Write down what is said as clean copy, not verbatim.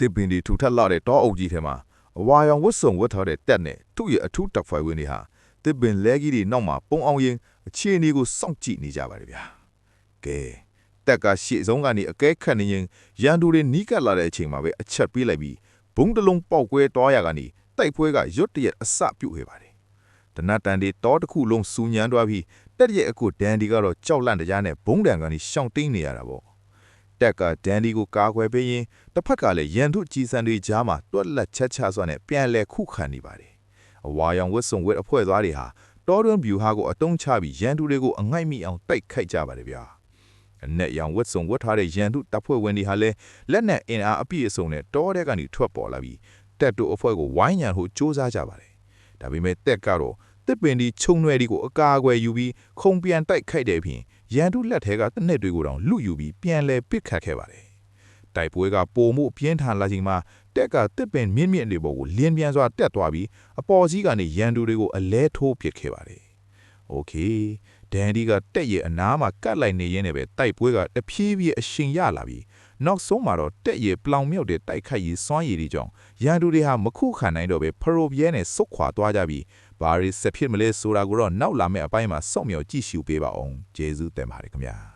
တစ်ပင်ဒီထူထပ်လာတဲ့တောအုပ်ကြီးထဲမှာအဝါရောင်ဝတ်စုံဝတ်ထားတဲ့တက်နဲ့သူ့ရဲ့အထူးတပ်ဖွဲ့ဝင်တွေဟာတစ်ပင်လဲကြီးတွေနောက်မှာပုံအောင်ရင်အခြေအနေကိုစောင့်ကြည့်နေကြပါတယ်ဗျာကဲတက်ကရှေ့ဆုံးကနေအကဲခတ်နေရင်ရန်သူတွေနီးကပ်လာတဲ့အချိန်မှာပဲအချက်ပေးလိုက်ပြီးဘုံတလုံးပေါက်ကွဲသွားရကနေတိုက်ပွဲကရွတ်တရက်အစပြုတ်ခဲ့ပါတယ်တနတ်တန်ဒီတောတစ်ခုလုံးစူညံသွားပြီးတက်ရဲ့အကုဒန်ဒီကတော့ကြောက်လန့်တရားနဲ့ဘုံတန်ကနေရှောင်တိန်နေရတာပေါ့တက်ကဒန်ဒီကိုကာကွယ်ပေးရင်တစ်ဖက်ကလည်းရန်သူကြီးစံတွေကြားမှာတွက်လက်ချက်ချစွာနဲ့ပြန်လဲခုခံနေပါတယ်အဝါရောင်ဝတ်စုံဝတ်အဖွဲ့သားတွေဟာတောတွင်းဗျူဟာကိုအတုံးချပြီးရန်သူတွေကိုအငိုက်မိအောင်တိုက်ခိုက်ကြပါတယ်ဗျာအနက်ရောင်ဝတ်စုံဝတ်ထားတဲ့ရန်သူတပ်ဖွဲ့ဝင်တွေဟာလည်းလက်နက်အင်အားအပြည့်အစုံနဲ့တောထဲကနေထွက်ပေါ်လာပြီးတက်တို့အဖွဲ့ကိုဝိုင်းရန်ဖို့စ조사ကြပါတယ်ဒါပေမဲ့တက်ကတော့တစ်ပင်ဒီခြုံရွယ်ဒီကိုအကာအကွယ်ယူပြီးခုံပြန်တိုက်ခိုက်တဲ့အပြင်ရန်သူလက်ထဲကတနက်တွေကိုတောင်လူယူပြီးပြန်လဲပစ်ခတ်ခဲ့ပါတယ်တိုက်ပွဲကပိုမှုပြင်းထန်လာချိန်မှာတက်ကတစ်ပင်မြင့်မြင့်တွေပေါ်ကိုလင်းပြန်စွာတက်သွားပြီးအပေါ်စီးကနေရန်သူတွေကိုအလဲထိုးပစ်ခဲ့ပါတယ်โอเคဒန်ဒီကတက်ရဲ့အနားမှာကတ်လိုက်နေရင်းနဲ့ပဲတိုက်ပွဲကတဖြည်းဖြည်းအရှိန်ရလာပြီးနောက်ဆုံးမှာတော့တက်ရဲ့ပလောင်မြောက်တဲ့တိုက်ခိုက်ရေးစွမ်းရည်တွေကြောင့်ရန်သူတွေဟာမခုခံနိုင်တော့ပဲဖရိုပြဲနဲ့ဆုတ်ခွာသွားကြပြီးဘာရီဆက်ဖြစ်မလဲဆိုတာကိုတော့နောက်လာမယ့်အပိုင်းမှာစောင့်မျှော်ကြည့်ရှုပေးပါအောင်ကျေးဇူးတင်ပါတယ်ခင်ဗျာ